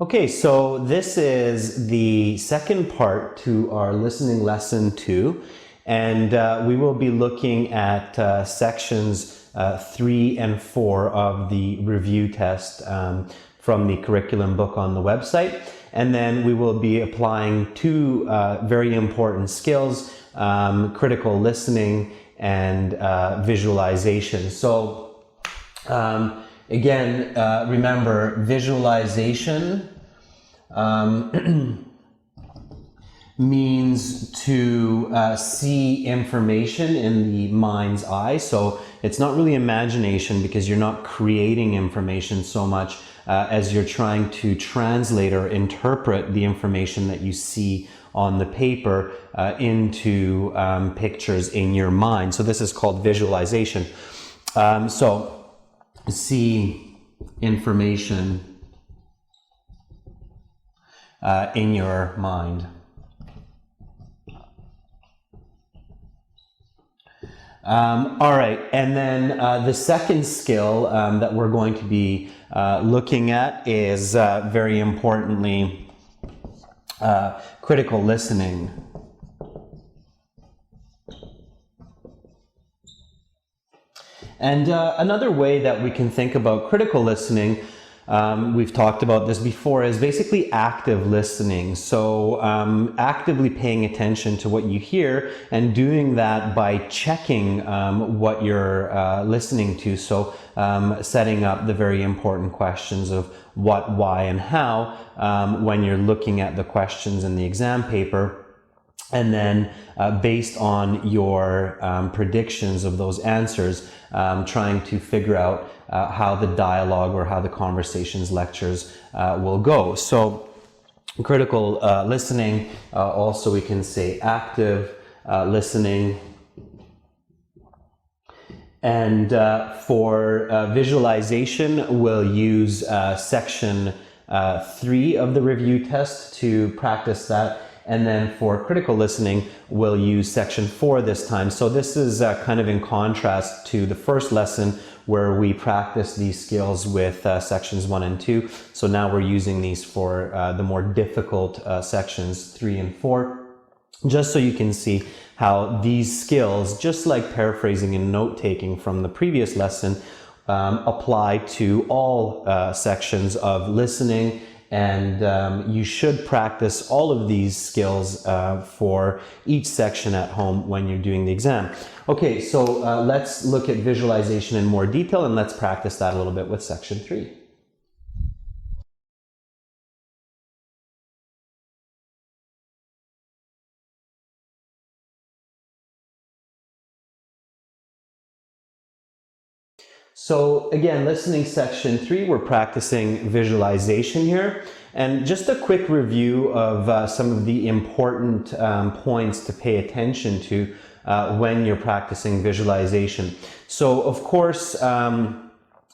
Okay, so this is the second part to our listening lesson 2, and we will be looking at sections 3 and 4 of the review test from the curriculum book on the website. And then we will be applying two very important skills, critical listening and visualization. So again, remember, visualization means to see information in the mind's eye. So it's not really imagination, because you're not creating information so much as you're trying to translate or interpret the information that you see on the paper into pictures in your mind. So this is called visualization. So see information in your mind. All right, and then the second skill that we're going to be looking at is very importantly critical listening. And another way that we can think about critical listening, we've talked about this before, is basically active listening. So actively paying attention to what you hear and doing that by checking what you're listening to. So setting up the very important questions of what, why, and how when you're looking at the questions in the exam paper. And then based on your predictions of those answers, trying to figure out how the dialogue or how the conversations lectures will go. So critical listening, also we can say active listening. And for visualization, we'll use section 3 of the review test to practice that. And then for critical listening, we'll use section 4 this time. So this is kind of in contrast to the first lesson where we practice these skills with sections 1 and 2. So now we're using these for the more difficult sections 3 and 4, just so you can see how these skills, just like paraphrasing and note-taking from the previous lesson, apply to all sections of listening. And you should practice all of these skills for each section at home when you're doing the exam. Okay, so let's look at visualization in more detail, and let's practice that a little bit with section 3. So again, listening section 3, we're practicing visualization here. And just a quick review of some of the important points to pay attention to when you're practicing visualization. So of course, in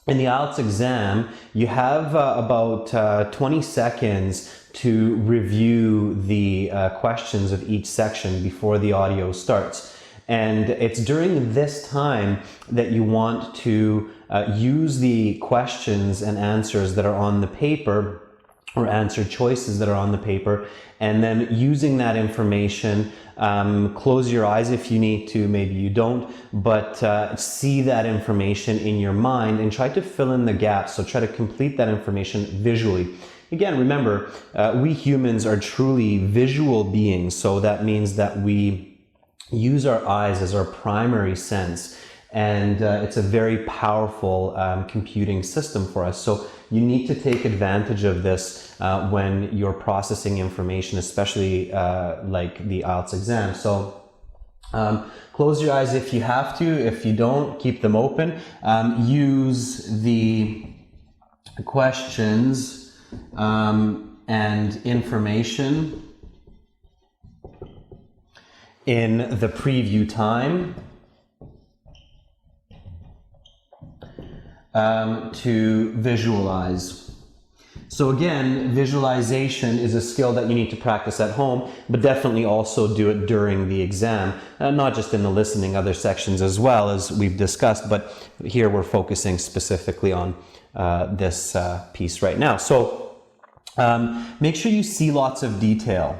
the IELTS exam, you have about 20 seconds to review the questions of each section before the audio starts. And it's during this time that you want to use the questions and answers that are on the paper, or answer choices that are on the paper, and then using that information, close your eyes if you need to, maybe you don't, but see that information in your mind and try to fill in the gaps. So try to complete that information visually. Again, remember, we humans are truly visual beings, so that means that we use our eyes as our primary sense, and it's a very powerful computing system for us. So you need to take advantage of this when you're processing information, especially like the IELTS exam. So close your eyes if you have to. If you don't, keep them open. Use the questions and information in the preview time to visualize. So again, visualization is a skill that you need to practice at home, but definitely also do it during the exam, not just in the listening, other sections as well, as we've discussed, but here we're focusing specifically on this piece right now. So Make sure you see lots of detail.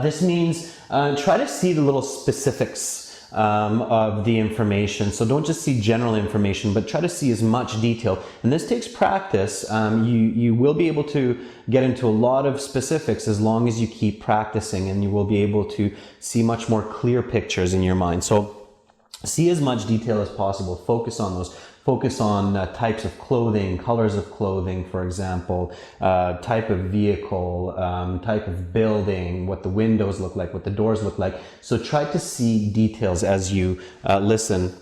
This means try to see the little specifics of the information. So don't just see general information, but try to see as much detail. And this takes practice. You will be able to get into a lot of specifics as long as you keep practicing, and you will be able to see much more clear pictures in your mind. So see as much detail as possible. Focus on those. Focus on types of clothing, colors of clothing, for example, type of vehicle, type of building, what the windows look like, what the doors look like. So try to see details as you listen.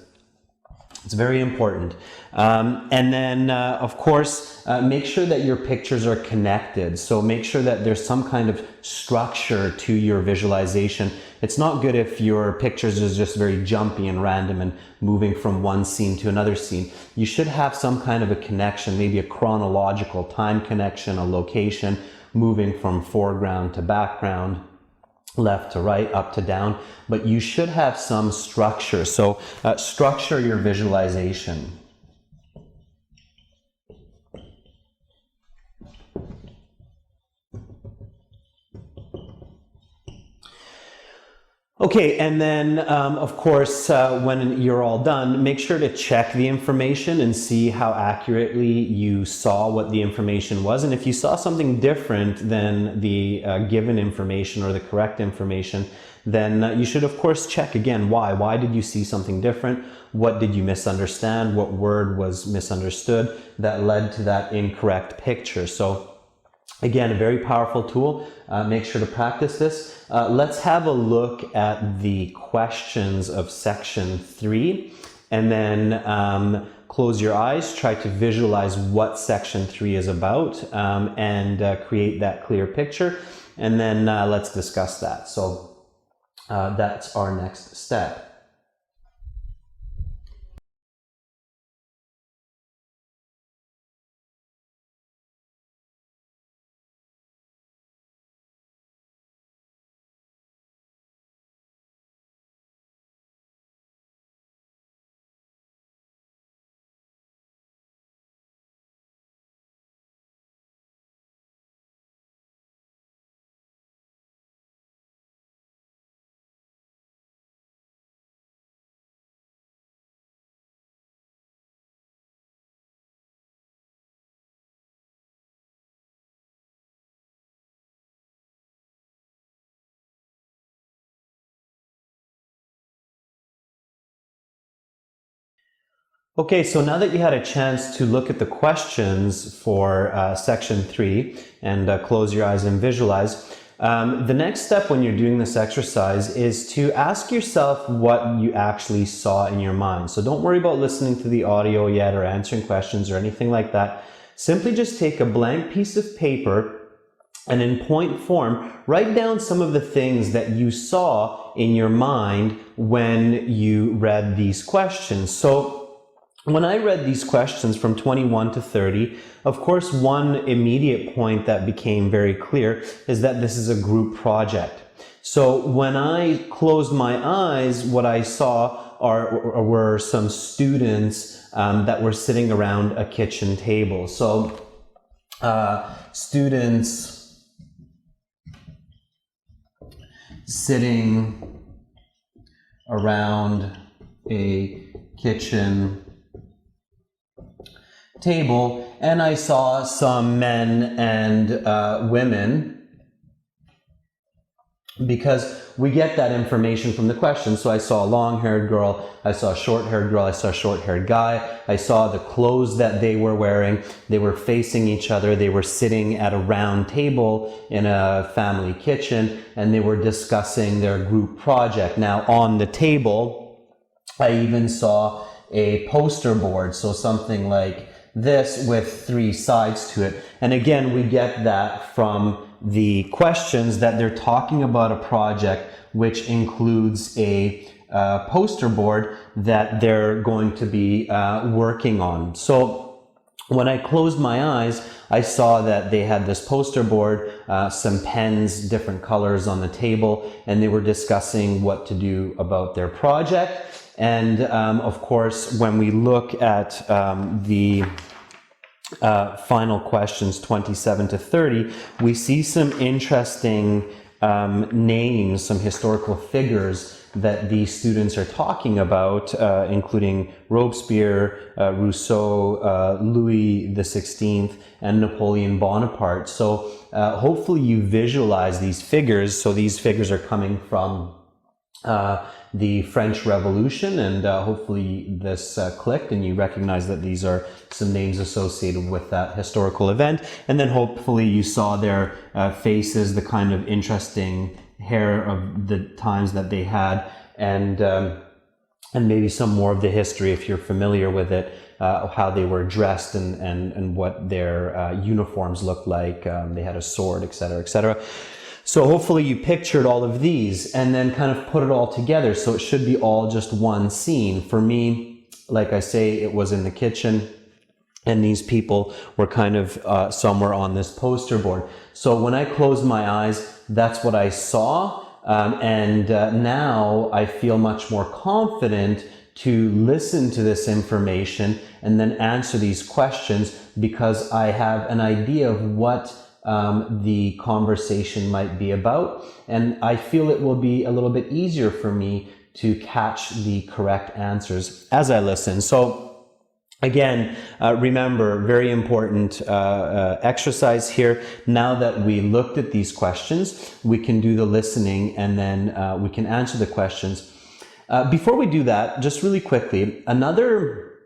It's very important. And then, of course, make sure that your pictures are connected. So make sure that there's some kind of structure to your visualization. It's not good if your pictures is just very jumpy and random and moving from one scene to another scene. You should have some kind of a connection, maybe a chronological time connection, a location, moving from foreground to background, left to right, up to down, but you should have some structure. So structure your visualization. Okay, and then of course, when you're all done, make sure to check the information and see how accurately you saw what the information was. And if you saw something different than the given information or the correct information, then you should of course check again why. Why did you see something different? What did you misunderstand? What word was misunderstood that led to that incorrect picture? So again, a very powerful tool. Make sure to practice this. Let's have a look at the questions of section 3, and then close your eyes, try to visualize what section 3 is about, and create that clear picture, and then let's discuss that. So that's our next step. Okay, so now that you had a chance to look at the questions for section 3 and close your eyes and visualize, the next step when you're doing this exercise is to ask yourself what you actually saw in your mind. So don't worry about listening to the audio yet or answering questions or anything like that. Simply just take a blank piece of paper and in point form, write down some of the things that you saw in your mind when you read these questions. So when I read these questions from 21 to 30, of course, one immediate point that became very clear is that this is a group project. So when I closed my eyes, what I saw were some students that were sitting around a kitchen table. So students sitting around a kitchen table, and I saw some men and women, because we get that information from the question. So I saw a long-haired girl, I saw a short-haired girl, I saw a short-haired guy, I saw the clothes that they were wearing, they were facing each other, they were sitting at a round table in a family kitchen, and they were discussing their group project. Now on the table, I even saw a poster board, so something like this with 3 sides to it. And again, we get that from the questions that they're talking about a project which includes a poster board that they're going to be working on. So when I closed my eyes, I saw that they had this poster board, some pens, different colors on the table, and they were discussing what to do about their project. And of course, when we look at the final questions 27 to 30, we see some interesting names, some historical figures that these students are talking about, including Robespierre, Rousseau, Louis XVI, and Napoleon Bonaparte. So hopefully you visualize these figures. So these figures are coming from the French Revolution, and hopefully this clicked and you recognize that these are some names associated with that historical event. And then hopefully you saw their faces, the kind of interesting hair of the times that they had, and maybe some more of the history, if you're familiar with it, how they were dressed and what their uniforms looked like. They had a sword, etc., etc. So hopefully you pictured all of these and then kind of put it all together. So it should be all just one scene. For me, like I say, it was in the kitchen, and these people were kind of somewhere on this poster board. So when I closed my eyes, that's what I saw. Now I feel much more confident to listen to this information and then answer these questions, because I have an idea of what the conversation might be about, and I feel it will be a little bit easier for me to catch the correct answers as I listen. So again, remember, very important exercise here. Now that we looked at these questions, we can do the listening, and then we can answer the questions. Before we do that, just really quickly, another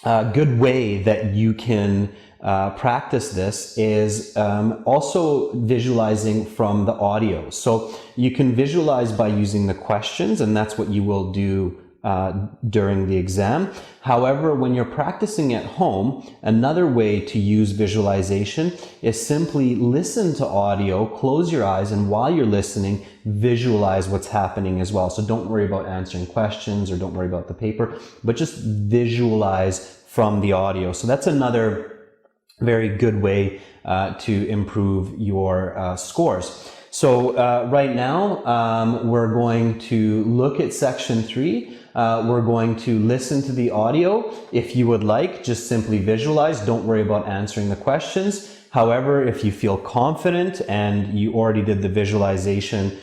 good way that you can practice this is also visualizing from the audio. So you can visualize by using the questions, and that's what you will do during the exam. However, when you're practicing at home, another way to use visualization is simply listen to audio, close your eyes, and while you're listening, visualize what's happening as well. So don't worry about answering questions or don't worry about the paper, but just visualize from the audio. So that's another very good way to improve your scores. So right now, we're going to look at section 3. We're going to listen to the audio. If you would like, just simply visualize. Don't worry about answering the questions. However, if you feel confident and you already did the visualization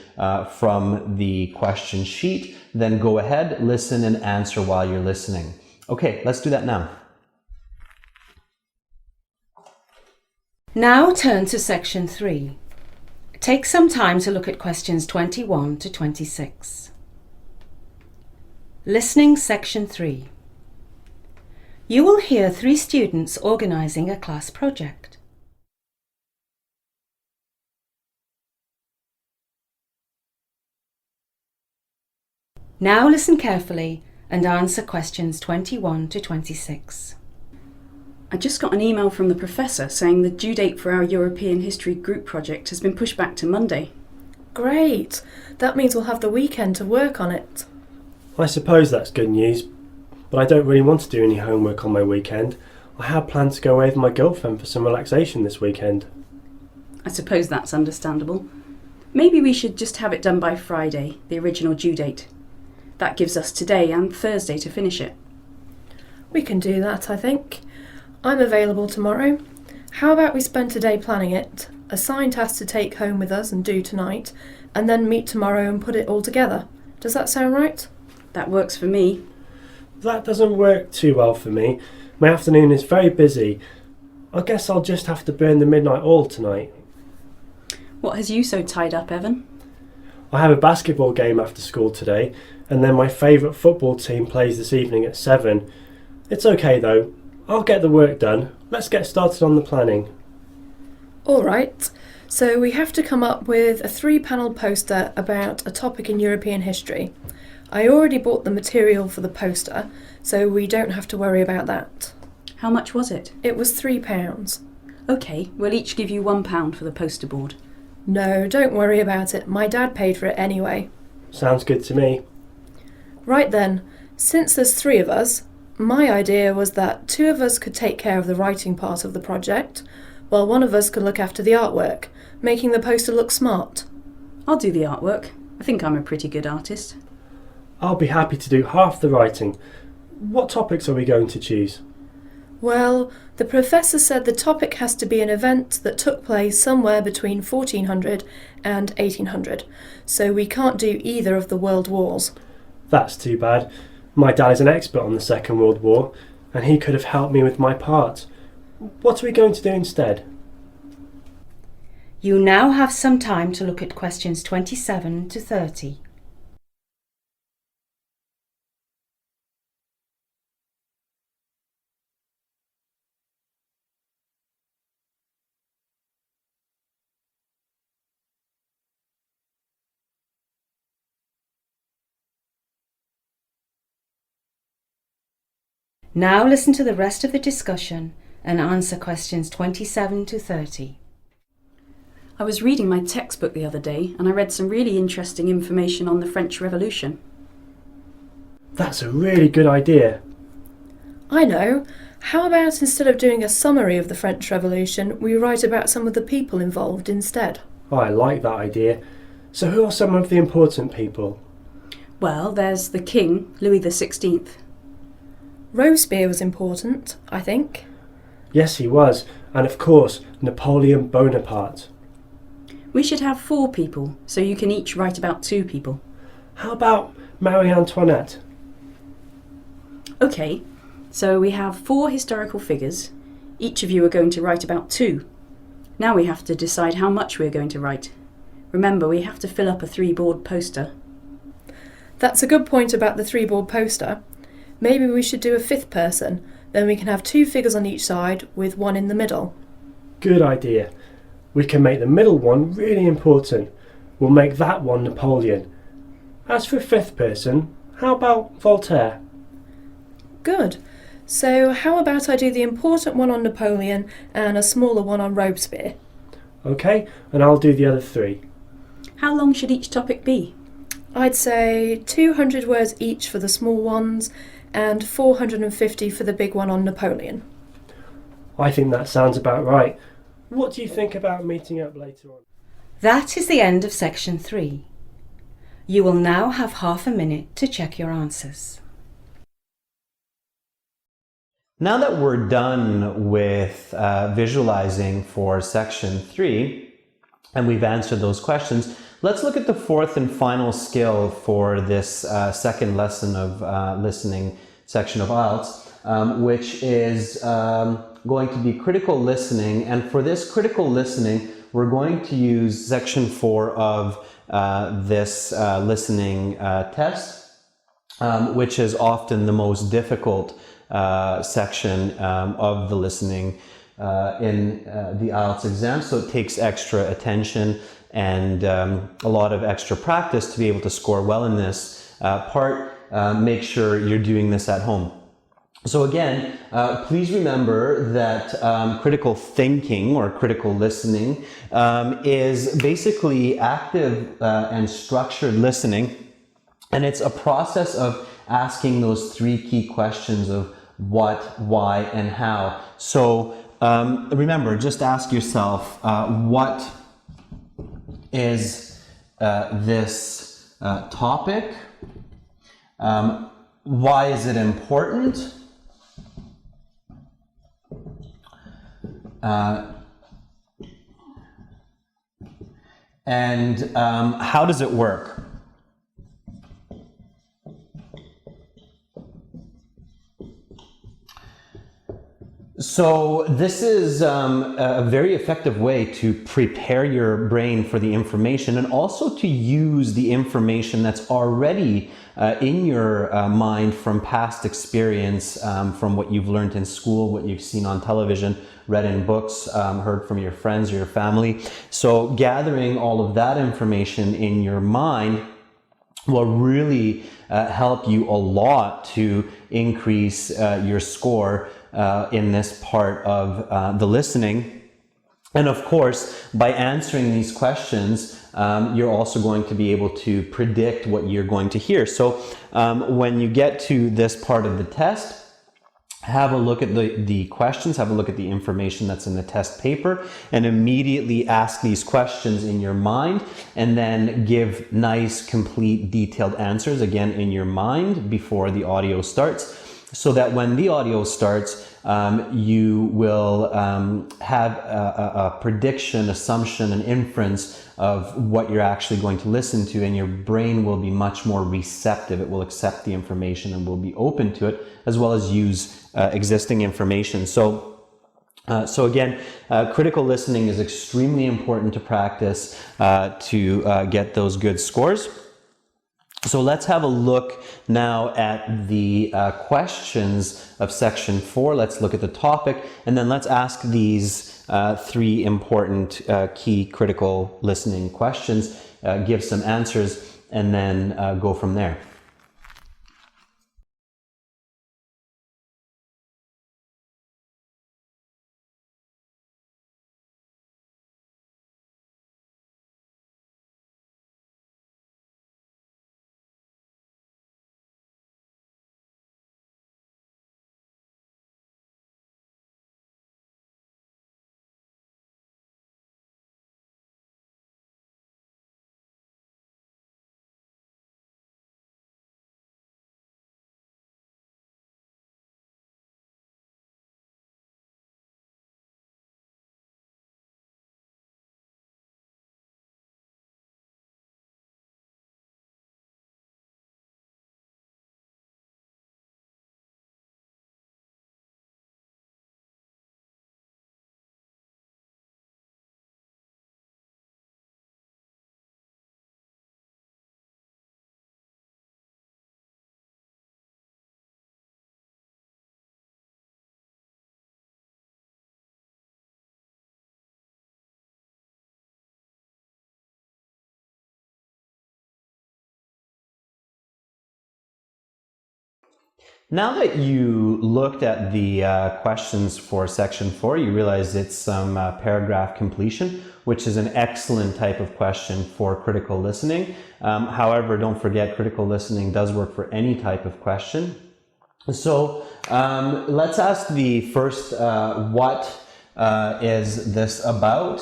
from the question sheet, then go ahead, listen, and answer while you're listening. Okay, let's do that now. Now turn to section 3. Take some time to look at questions 21 to 26. Listening section 3. You will hear 3 students organising a class project. Now listen carefully and answer questions 21 to 26. I just got an email from the professor saying the due date for our European History group project has been pushed back to Monday. Great! That means we'll have the weekend to work on it. I suppose that's good news, but I don't really want to do any homework on my weekend. I had planned to go away with my girlfriend for some relaxation this weekend. I suppose that's understandable. Maybe we should just have it done by Friday, the original due date. That gives us today and Thursday to finish it. We can do that, I think. I'm available tomorrow. How about we spend today planning it, assign tasks to take home with us and do tonight, and then meet tomorrow and put it all together? Does that sound right? That works for me. That doesn't work too well for me. My afternoon is very busy. I guess I'll just have to burn the midnight oil tonight. What has you so tied up, Evan? I have a basketball game after school today, and then my favourite football team plays this evening at 7. It's okay though. I'll get the work done. Let's get started on the planning. All right. So we have to come up with a 3-panel poster about a topic in European history. I already bought the material for the poster, so we don't have to worry about that. How much was it? It was £3. OK, we'll each give you £1 for the poster board. No, don't worry about it. My dad paid for it anyway. Sounds good to me. Right then, since there's 3 of us, my idea was that 2 of us could take care of the writing part of the project, while 1 of us could look after the artwork, making the poster look smart. I'll do the artwork. I think I'm a pretty good artist. I'll be happy to do half the writing. What topics are we going to choose? Well, the professor said the topic has to be an event that took place somewhere between 1400 and 1800, so we can't do either of the world wars. That's too bad. My dad is an expert on the Second World War, and he could have helped me with my part. What are we going to do instead? You now have some time to look at questions 27 to 30. Now listen to the rest of the discussion and answer questions 27 to 30. I was reading my textbook the other day and I read some really interesting information on the French Revolution. That's a really good idea. I know. How about instead of doing a summary of the French Revolution, we write about some of the people involved instead? Oh, I like that idea. So who are some of the important people? Well, there's the King, Louis XVI. Robespierre was important, I think. Yes, he was. And of course, Napoleon Bonaparte. We should have 4 people, so you can each write about 2 people. How about Marie Antoinette? OK, so we have 4 historical figures. Each of you are going to write about 2. Now we have to decide how much we're going to write. Remember, we have to fill up a 3-board poster. That's a good point about the 3-board poster. Maybe we should do a 5th person, then we can have 2 figures on each side with 1 in the middle. Good idea. We can make the middle one really important. We'll make that one Napoleon. As for 5th person, how about Voltaire? Good. So how about I do the important one on Napoleon and a smaller one on Robespierre? OK, and I'll do the other 3. How long should each topic be? I'd say 200 words each for the small ones and 450 for the big one on Napoleon. I think that sounds about right. What do you think about meeting up later on? That is the end of section 3. You will now have half a minute to check your answers. Now that we're done with visualizing for section 3, and we've answered those questions, let's look at the 4th and final skill for this second lesson of listening section of IELTS, which is going to be critical listening. And for this critical listening, we're going to use section 4 of this listening test, which is often the most difficult section of the listening in the IELTS exam. So it takes extra attention and a lot of extra practice to be able to score well in this part. Make sure you're doing this at home. So again, please remember that critical thinking or critical listening is basically active and structured listening, and it's a process of asking those 3 key questions of what, why, and how. So remember, just ask yourself, what is this topic? Why is it important? And how does it work? So this is a very effective way to prepare your brain for the information and also to use the information that's already in your mind from past experience, from what you've learned in school, what you've seen on television, read in books, heard from your friends or your family. So gathering all of that information in your mind will really help you a lot to increase your score in this part of the listening. And of course, by answering these questions, you're also going to be able to predict what you're going to hear. So when you get to this part of the test, have a look at the questions, have a look at the information that's in the test paper, and immediately ask these questions in your mind, and then give nice, complete, detailed answers again in your mind before the audio starts, so that when the audio starts, you will have a prediction, assumption, an inference of what you're actually going to listen to, and your brain will be much more receptive. It will accept the information and will be open to it, as well as use existing information. So again, critical listening is extremely important to practice to get those good scores. So let's have a look now at the questions of section 4. Let's look at the topic, and then let's ask these 3 important key critical listening questions, give some answers, and then go from there. Now that you looked at the questions for section 4, you realize it's some paragraph completion, which is an excellent type of question for critical listening. However, don't forget, critical listening does work for any type of question. So let's ask the first what is this about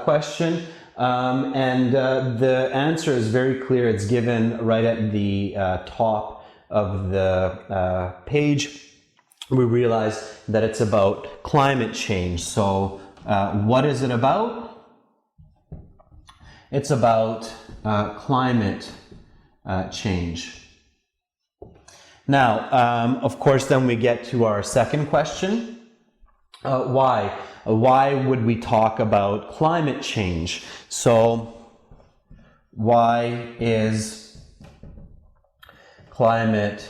question. And the answer is very clear. It's given right at the top of the page. We realize that it's about climate change. So what is it about? It's about climate change. Now, of course, then we get to our second question. Why? Why would we talk about climate change? So why is climate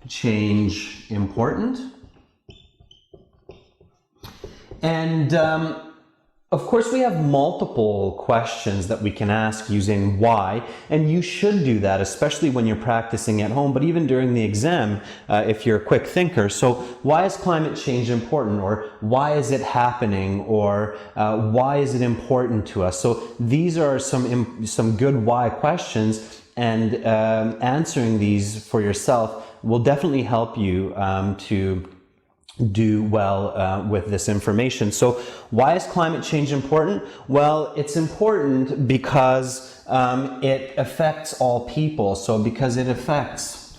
change important? And of course, we have multiple questions that we can ask using why, and you should do that, especially when you're practicing at home, but even during the exam, if you're a quick thinker. So why is climate change important? Or why is it happening? Or why is it important to us? So these are some good why questions, and answering these for yourself will definitely help you to do well with this information. So why is climate change important? Well, it's important because it affects all people. So because it affects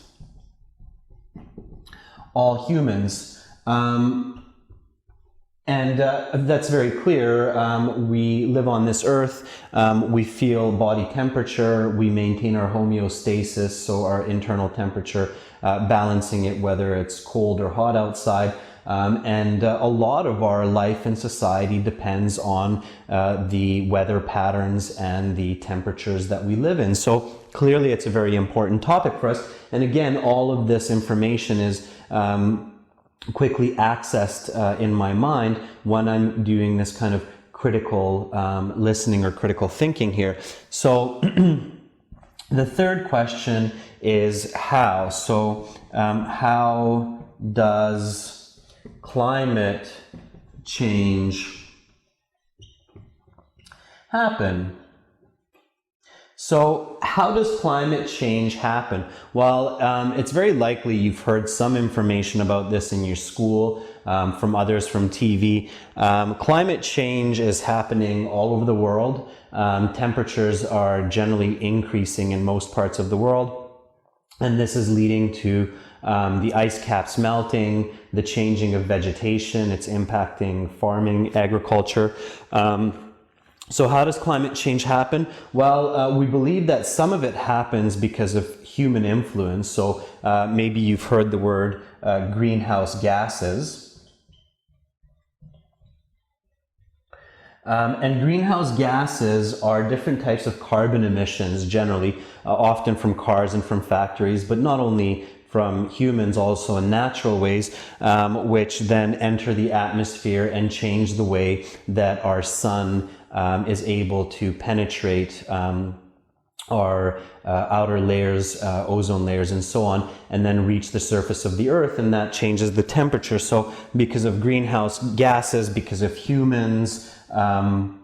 all humans. And that's very clear. We live on this earth, we feel body temperature, we maintain our homeostasis, so our internal temperature, balancing it whether it's cold or hot outside. And a lot of our life in society depends on the weather patterns and the temperatures that we live in. So clearly it's a very important topic for us. And again, all of this information is quickly accessed in my mind when I'm doing this kind of critical listening or critical thinking here. So the third question is how. So how does climate change happen? So how does climate change happen? Well, it's very likely you've heard some information about this in your school, from others from TV. Climate change is happening all over the world. Temperatures are generally increasing in most parts of the world, and this is leading to the ice caps melting, the changing of vegetation. It's impacting farming, agriculture. So how does climate change happen? Well, we believe that some of it happens because of human influence. So maybe you've heard the word greenhouse gases. And greenhouse gases are different types of carbon emissions, generally, often from cars and from factories, but not only from humans, also in natural ways, which then enter the atmosphere and change the way that our sun is able to penetrate our outer layers, ozone layers and so on, and then reach the surface of the earth, and that changes the temperature. So because of greenhouse gases, because of humans,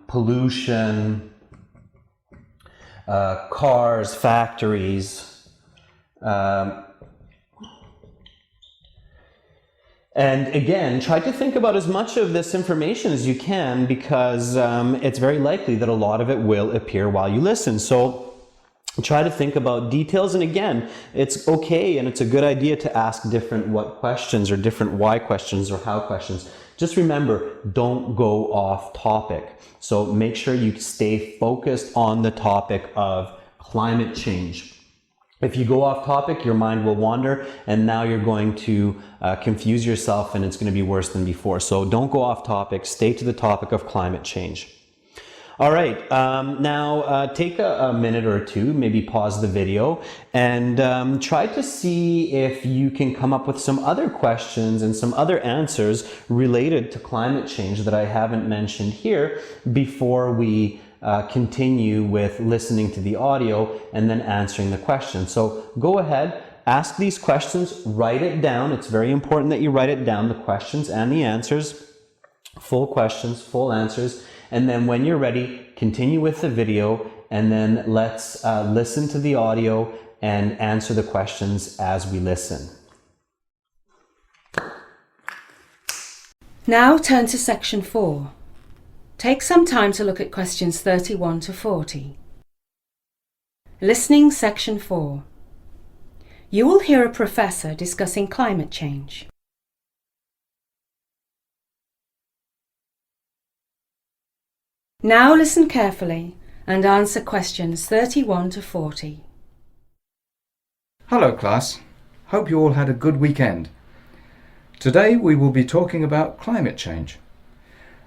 pollution, cars, factories, and again, try to think about as much of this information as you can, because it's very likely that a lot of it will appear while you listen. So try to think about details, and again, it's okay and it's a good idea to ask different what questions or different why questions or how questions. Just remember, don't go off topic. So make sure you stay focused on the topic of climate change. If you go off topic, your mind will wander, and now you're going to confuse yourself, and it's going to be worse than before. So don't go off topic, stay to the topic of climate change. All right, now take a minute or two, maybe pause the video, and try to see if you can come up with some other questions and some other answers related to climate change that I haven't mentioned here before we continue with listening to the audio and then answering the question. So go ahead, ask these questions, write it down. It's very important that you write it down, the questions and the answers, full questions, full answers. And then when you're ready, continue with the video, and then let's listen to the audio and answer the questions as we listen. Now turn to section 4. Take some time to look at questions 31 to 40. Listening section 4. You will hear a professor discussing climate change. Now listen carefully and answer questions 31 to 40. Hello class, hope you all had a good weekend. Today we will be talking about climate change.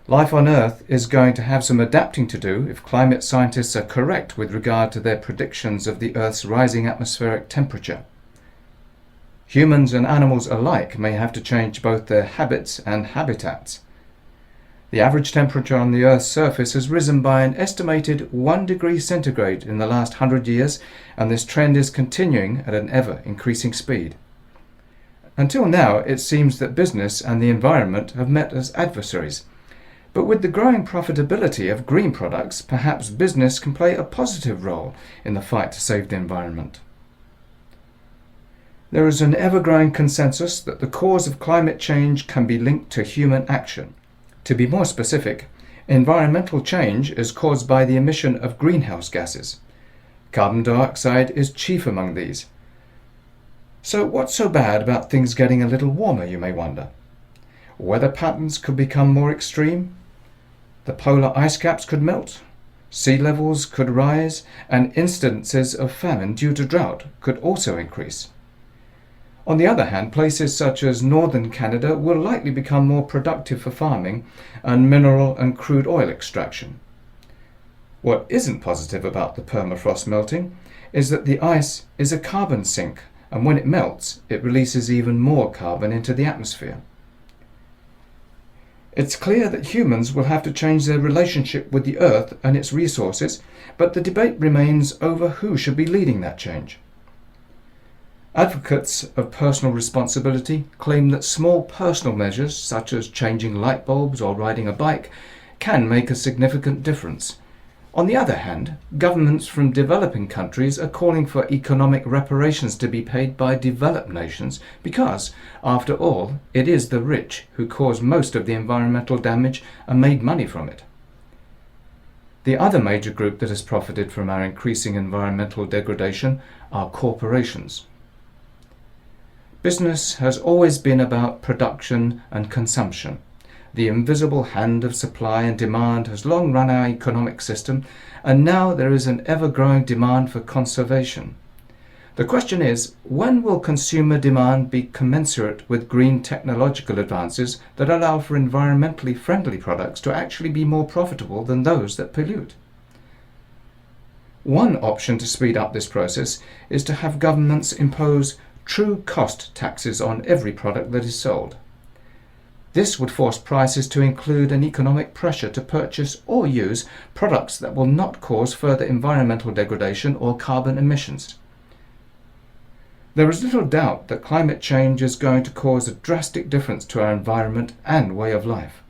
Life on Earth is going to have some adapting to do if climate scientists are correct with regard to their predictions of the Earth's rising atmospheric temperature. Humans and animals alike may have to change both their habits and habitats. The average temperature on the Earth's surface has risen by an estimated 1 degree centigrade in the last 100 years, and this trend is continuing at an ever-increasing speed. Until now, it seems that business and the environment have met as adversaries. But with the growing profitability of green products, perhaps business can play a positive role in the fight to save the environment. There is an ever-growing consensus that the cause of climate change can be linked to human action. To be more specific, environmental change is caused by the emission of greenhouse gases. Carbon dioxide is chief among these. So what's so bad about things getting a little warmer, you may wonder? Weather patterns could become more extreme. The polar ice caps could melt. Sea levels could rise, and incidences of famine due to drought could also increase. On the other hand, places such as northern Canada will likely become more productive for farming and mineral and crude oil extraction. What isn't positive about the permafrost melting is that the ice is a carbon sink, and when it melts, it releases even more carbon into the atmosphere. It's clear that humans will have to change their relationship with the Earth and its resources, but the debate remains over who should be leading that change. Advocates of personal responsibility claim that small personal measures, such as changing light bulbs or riding a bike, can make a significant difference, On the other hand, governments from developing countries are calling for economic reparations to be paid by developed nations because, after all, it is the rich who cause most of the environmental damage and made money from it. The other major group that has profited from our increasing environmental degradation are corporations. Business has always been about production and consumption. The invisible hand of supply and demand has long run our economic system, and now there is an ever-growing demand for conservation. The question is, when will consumer demand be commensurate with green technological advances that allow for environmentally friendly products to actually be more profitable than those that pollute? One option to speed up this process is to have governments impose true cost taxes on every product that is sold. This would force prices to include an economic pressure to purchase or use products that will not cause further environmental degradation or carbon emissions. There is little doubt that climate change is going to cause a drastic difference to our environment and way of life.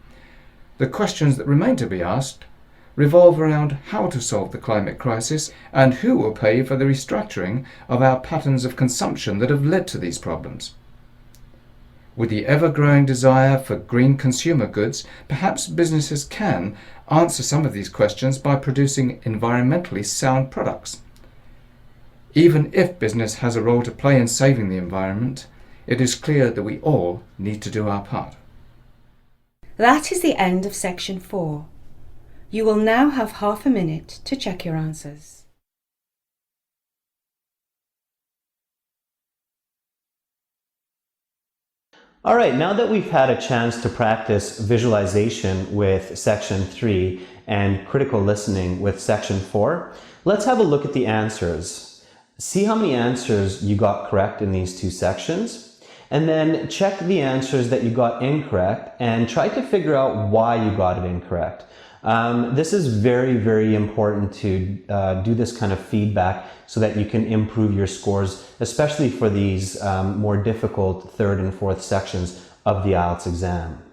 The questions that remain to be asked revolve around how to solve the climate crisis and who will pay for the restructuring of our patterns of consumption that have led to these problems. With the ever-growing desire for green consumer goods, perhaps businesses can answer some of these questions by producing environmentally sound products. Even if business has a role to play in saving the environment, it is clear that we all need to do our part. That is the end of section 4. You will now have half a minute to check your answers. All right, now that we've had a chance to practice visualization with section 3 and critical listening with section 4, let's have a look at the answers. See how many answers you got correct in these two sections, and then check the answers that you got incorrect and try to figure out why you got it incorrect. This is very, very important to do this kind of feedback so that you can improve your scores, especially for these more difficult third and fourth sections of the IELTS exam.